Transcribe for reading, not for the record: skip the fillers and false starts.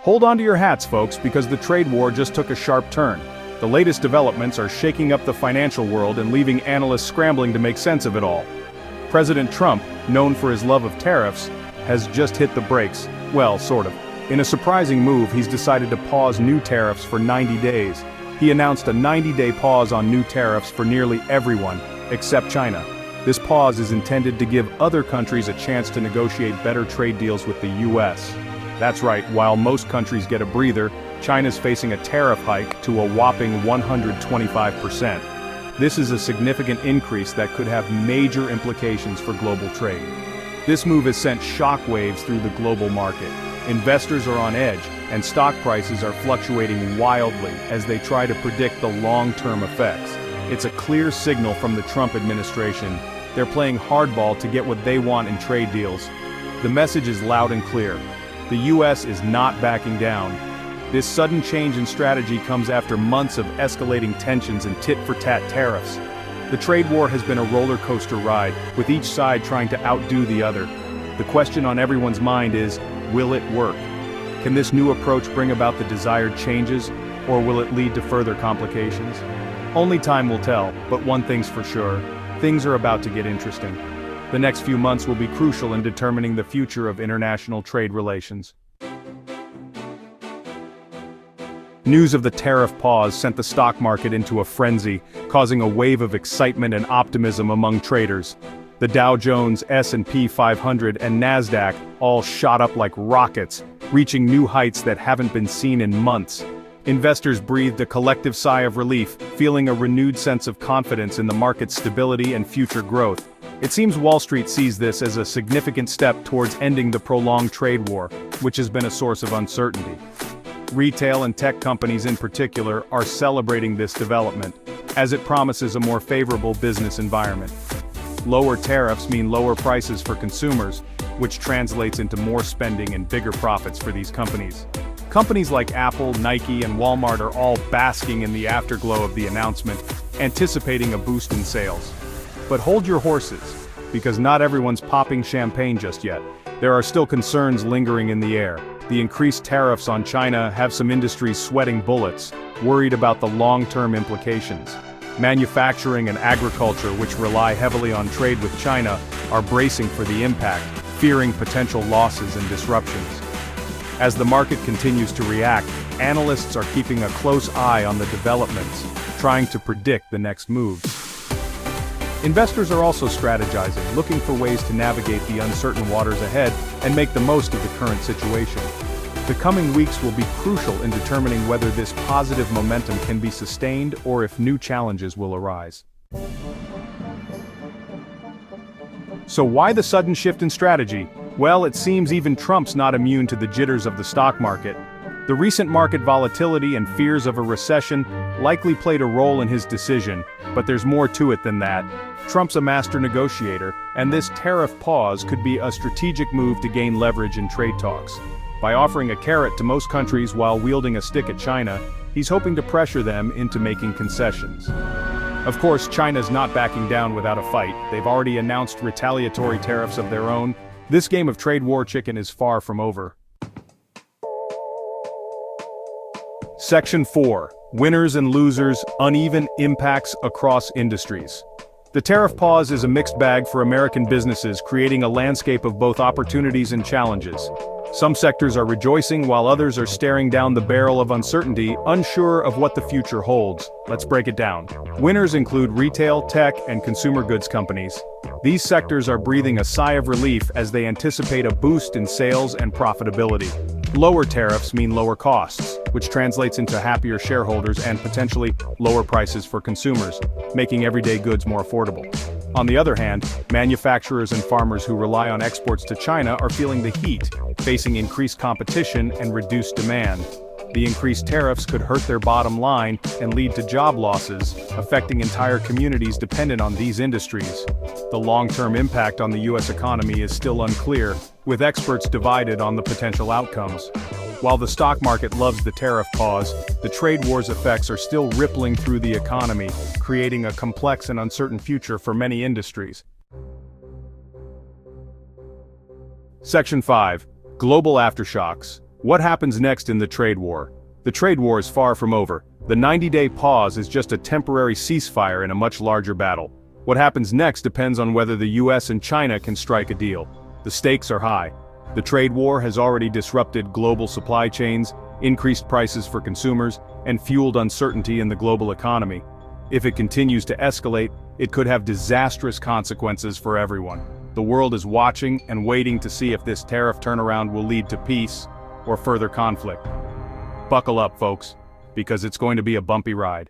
Hold on to your hats, folks, because the trade war just took a sharp turn. The latest developments are shaking up the financial world and leaving analysts scrambling to make sense of it all. President Trump, known for his love of tariffs, has just hit the brakes. Well, sort of. In a surprising move, he's decided to pause new tariffs for 90 days. He announced a 90-day pause on new tariffs for nearly everyone, except China. This pause is intended to give other countries a chance to negotiate better trade deals with the U.S. That's right, while most countries get a breather, China's facing a tariff hike to a whopping 125%. This is a significant increase that could have major implications for global trade. This move has sent shockwaves through the global market. Investors are on edge, and stock prices are fluctuating wildly as they try to predict the long-term effects. It's a clear signal from the Trump administration. They're playing hardball to get what they want in trade deals. The message is loud and clear. The U.S. is not backing down. This sudden change in strategy comes after months of escalating tensions and tit-for-tat tariffs. The trade war has been a roller coaster ride, with each side trying to outdo the other. The question on everyone's mind is, will it work? Can this new approach bring about the desired changes, or will it lead to further complications? Only time will tell, but one thing's for sure, things are about to get interesting. The next few months will be crucial in determining the future of international trade relations. News of the tariff pause sent the stock market into a frenzy, causing a wave of excitement and optimism among traders. The Dow Jones, S&P 500, and Nasdaq all shot up like rockets, reaching new heights that haven't been seen in months. Investors breathed a collective sigh of relief, feeling a renewed sense of confidence in the market's stability and future growth. It seems Wall Street sees this as a significant step towards ending the prolonged trade war, which has been a source of uncertainty. Retail and tech companies in particular are celebrating this development, as it promises a more favorable business environment. Lower tariffs mean lower prices for consumers, which translates into more spending and bigger profits for these companies. Companies like Apple, Nike, and Walmart are all basking in the afterglow of the announcement, anticipating a boost in sales. But hold your horses, because not everyone's popping champagne just yet. There are still concerns lingering in the air. The increased tariffs on China have some industries sweating bullets, worried about the long-term implications. Manufacturing and agriculture, which rely heavily on trade with China, are bracing for the impact, fearing potential losses and disruptions. As the market continues to react, analysts are keeping a close eye on the developments, trying to predict the next moves. Investors are also strategizing, looking for ways to navigate the uncertain waters ahead and make the most of the current situation. The coming weeks will be crucial in determining whether this positive momentum can be sustained or if new challenges will arise. So why the sudden shift in strategy? Well, it seems even Trump's not immune to the jitters of the stock market. The recent market volatility and fears of a recession likely played a role in his decision, but there's more to it than that. Trump's a master negotiator, and this tariff pause could be a strategic move to gain leverage in trade talks. By offering a carrot to most countries while wielding a stick at China, he's hoping to pressure them into making concessions. Of course, China's not backing down without a fight. They've already announced retaliatory tariffs of their own. This game of trade war chicken is far from over. Section 4. Winners and losers, uneven impacts across industries. The tariff pause is a mixed bag for American businesses, creating a landscape of both opportunities and challenges. Some sectors are rejoicing while others are staring down the barrel of uncertainty, unsure of what the future holds. Let's break it down. Winners include retail, tech, and consumer goods companies. These sectors are breathing a sigh of relief as they anticipate a boost in sales and profitability. Lower tariffs mean lower costs, which translates into happier shareholders and potentially lower prices for consumers, making everyday goods more affordable. On the other hand, manufacturers and farmers who rely on exports to China are feeling the heat, facing increased competition and reduced demand. The increased tariffs could hurt their bottom line and lead to job losses, affecting entire communities dependent on these industries. The long-term impact on the U.S. economy is still unclear, with experts divided on the potential outcomes. While the stock market loves the tariff pause, the trade war's effects are still rippling through the economy, creating a complex and uncertain future for many industries. Section 5. Global aftershocks. What happens next in the trade war? The trade war is far from over. The 90-day pause is just a temporary ceasefire in a much larger battle. What happens next depends on whether the U.S. and China can strike a deal. The stakes are high. The trade war has already disrupted global supply chains, increased prices for consumers, and fueled uncertainty in the global economy. If it continues to escalate, it could have disastrous consequences for everyone. The world is watching and waiting to see if this tariff turnaround will lead to peace or further conflict. Buckle up, folks, because it's going to be a bumpy ride.